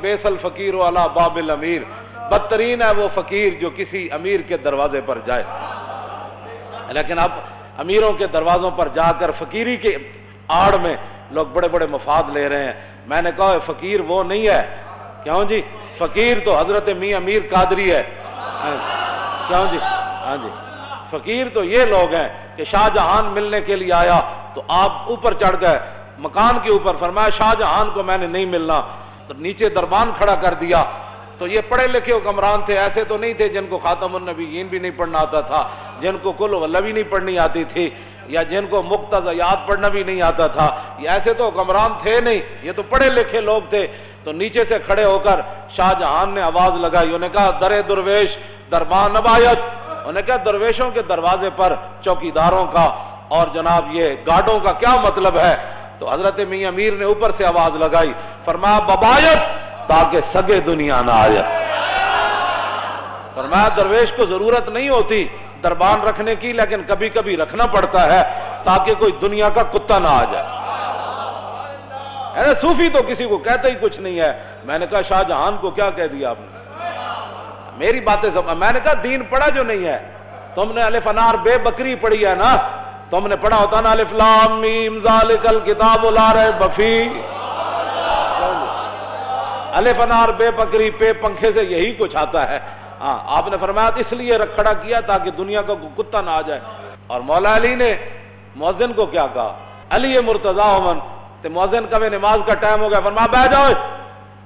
Bessel فقیر علی باب الامیر، بدترین ہے وہ فقیر جو کسی امیر کے دروازے پر جائے۔ لیکن اب امیروں کے دروازوں پر جا کر فقیری کے آڑ میں لوگ بڑے بڑے مفاد لے رہے ہیں۔ میں نے کہا فقیر وہ نہیں ہے، کیوں جی؟ فقیر تو حضرت میاں امیر قادری ہے، کیوں جی؟ ہاں جی، فقیر تو یہ لوگ ہیں کہ شاہ جہان ملنے کے لیے آیا تو آپ اوپر چڑھ گئے مکان کے اوپر، فرمایا شاہ جہان کو میں نے نہیں ملنا، تو نیچے دربان کھڑا کر دیا۔ تو یہ پڑھے لکھے حکمران تھے، ایسے تو نہیں تھے جن کو خاتم النبیین بھی نہیں پڑھنا آتا تھا، جن کو کل واللہ بھی نہیں پڑھنی آتی تھی، یا جن کو مقتضیات پڑھنا بھی نہیں آتا تھا، یہ ایسے تو حکمران تھے نہیں، یہ تو پڑھے لکھے لوگ تھے۔ تو نیچے سے کھڑے ہو کر شاہ جہان نے آواز لگائی، انہوں نے کہا در درویش دربان نبایت، انہوں نے کہا درویشوں کے دروازے پر چوکیداروں کا اور جناب یہ گارڈوں کا کیا مطلب ہے؟ تو حضرت میاں امیر نے اوپر سے آواز لگائی، فرمایا ببایت تاکہ سگے دنیا نہ آئے۔ فرمایا درویش کو ضرورت نہیں ہوتی دربان رکھنے کی، لیکن کبھی کبھی رکھنا پڑتا ہے تاکہ کوئی دنیا کا کتا نہ آ جائے۔ صوفی تو کسی کو کہتا ہی کچھ نہیں ہے۔ میں نے کہا شاہ جہان کو کیا کہہ دیا آپ نے؟ میری باتیں سب، میں نے کہا دین پڑھا جو نہیں ہے، تم نے الف انار بے بکری پڑھی ہے نا، تم نے پڑھا ہوتا نا الف لام میم ذالک الکتاب لا ریب فیہ، الف انار بے بکری پہ پنکھے سے یہی کچھ آتا ہے۔ ہاں آپ نے فرمایا اس لیے کھڑا کیا تاکہ دنیا کا کتا نہ آ جائے۔ اور مولا علی نے مؤذن کو کیا کہا، علی مرتضیٰ امن، تو مؤذن کا بھی نماز کا ٹائم ہو گیا، فرمایا بیٹھ جاؤ۔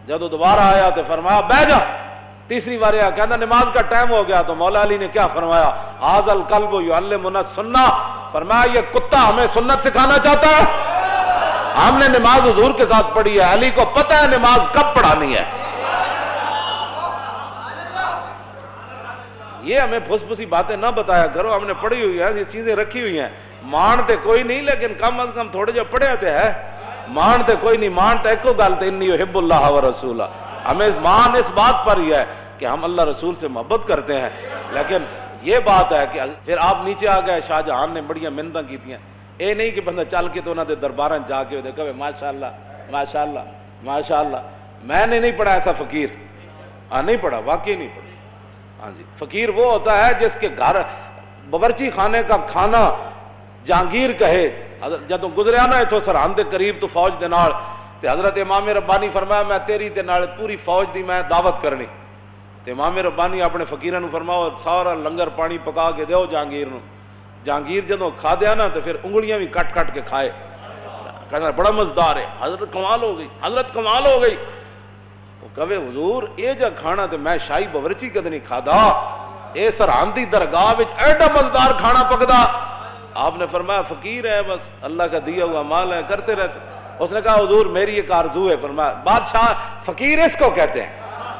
جب وہ دوبارہ آیا تو فرمایا بیٹھ جا۔ تیسری بار آیا کہتا نماز کا ٹائم ہو گیا، تو مولا علی نے کیا فرمایا، ھذا الکلب یعلمنا السنہ، فرمایا یہ کتا ہمیں سنت سکھانا چاہتا ہے۔ ہم نے نماز حضور کے ساتھ پڑھی ہے، علی کو پتہ ہے نماز کب پڑھانی ہے۔ یہ ہمیں پھس پھسی باتیں نہ بتایا کرو، ہم نے پڑھی ہوئی ہے، یہ چیزیں رکھی ہوئی ہیں، مانتے کوئی نہیں لیکن کم از کم تھوڑے جو پڑھے ہوتے ہیں، مانتے کوئی نہیں، مانتے ایک کو گالتے انی احب اللہ و رسولہ، ہمیں مان اس بات پر ہی ہے کہ ہم اللہ رسول سے محبت کرتے ہیں۔ لیکن یہ بات ہے کہ پھر آپ نیچے آ گئے، شاہ جہان نے بڑیاں منتیں کی تھیں، اے نہیں کہ بندہ چل کے تو انہوں نے درباراں جا کے دیکھا ماشاءاللہ ماشاءاللہ ماشاءاللہ۔ میں نے نہیں پڑھا ایسا فقیر، نہیں پڑھا، واقعی نہیں پڑھا۔ ہاں جی، فقیر وہ ہوتا ہے جس کے گھر باورچی خانے کا کھانا جہانگیر کہے۔ جدوں گزریا نا اتوں سرحد دے قریب تو فوج دے نال، تے حضرت امام ربانی فرمایا میں تیری تے نال پوری فوج دی میں دعوت کرنی، تے امام ربانی اپنے فقیراں نوں فرماؤ سارا لنگر پانی پکا کے دیو جہانگیر نوں۔ جہانگیر جدوں کھا دیا نا تو پھر انگلیاں بھی کٹ کٹ کے کھائے، کہنا بڑا مزدار ہے، حضرت کمال ہو گئی، حضرت کمال ہو گئی۔ وہ کہے حضور اے جا کھانا تے میں شاہی باورچی کدے نہیں کھادا، اے سرحد دی درگاہ وچ ایڈا مزدار کھانا پکدا۔ آپ نے فرمایا فقیر ہے، بس اللہ کا دیا ہوا مال ہے، کرتے رہتے۔ اس نے کہا حضور میری ایک آرزو ہے۔ فرمایا بادشاہ فقیر اس کو کہتے ہیں،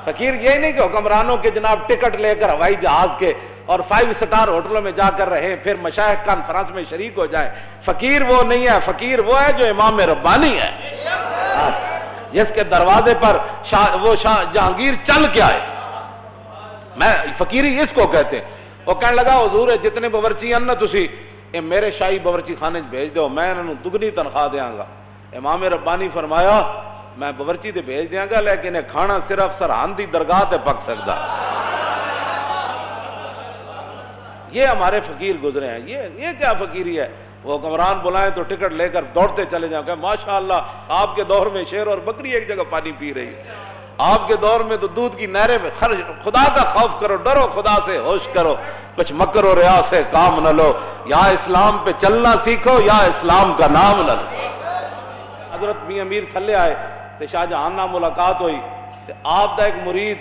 فقیر یہ نہیں کہ حکمرانوں کے جناب ٹکٹ لے کر ہوائی جہاز کے اور 5 سٹار ہوٹلوں میں جا کر رہے پھر مشائخ کانفرنس میں شریک ہو جائے۔ فقیر وہ نہیں ہے، فقیر وہ ہے جو امام ربانی ہے، جس کے دروازے پر وہ شاہ جہانگیر چل کے آئے۔ میں فقیری اس کو کہتے ہیں۔ وہ کہنے لگا حضور جتنے باورچی ہیں نا تسی اے میرے شاہی باورچی خانے بھیج دو، میں انہوں دگنی تنخواہ دیاں گا۔ امام ربانی فرمایا میں باورچی تے بھیج دیاں گا لیکن کھانا صرف سرحد دی درگاہ تے پک سکتا۔ یہ ہمارے فقیر گزرے ہیں، یہ کیا فقیری ہے؟ وہ حکمران بلائیں تو ٹکٹ لے کر دوڑتے چلے جاؤں کہ ماشاءاللہ آپ کے دور میں شیر اور بکری ایک جگہ پانی پی رہی ہے، آپ کے دور میں تو دودھ کی نہریں میں خرچ۔ خدا کا خوف کرو، ڈرو خدا سے، ہوش کرو، کچھ مکر و ریا سے کام نہ لو، یا اسلام پہ چلنا سیکھو یا اسلام کا نام نہ لو۔ حضرت میاں امیر تھلے آئے تو شاہ جہان نہ ملاقات ہوئی، تو آپ دا ایک مرید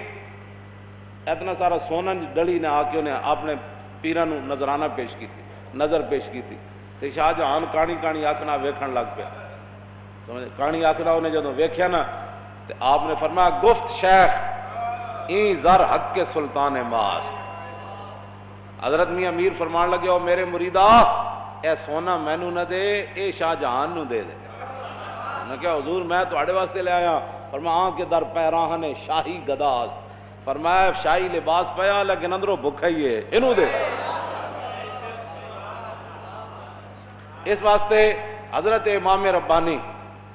اتنا سارا سونا ڈلی نے آ کے انہیں اپنے پیراں نوں نظرانہ پیش کی تھی، نظر پیش کی تھی، تو شاہ جہان کہانی کہانی آکھنا ویکھن لگ پیا، سمجھ کہانی آکھنا انہیں جدوں ویکھیا نا تو آپ نے فرمایا گفت شیخ این زر حق کے سلطان ماست۔ حضرت میاں امیر فرمان لگے او میرے مریدا اے سونا مینو نہ دے، اے شاہ جہان نو دے دے۔ میں کہا حضور میں تواڈے واسطے لے آیا۔ فرمایا آن کے در پیراہن شاہی گداست، فرمایا شاہی لباس پیا لیکن اندروں بھکھا ہی ہے، انہوں دے۔ اس واسطے حضرت امام ربانی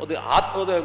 ਉਹਦੇ ਹੱਥ ਉਹਦੇ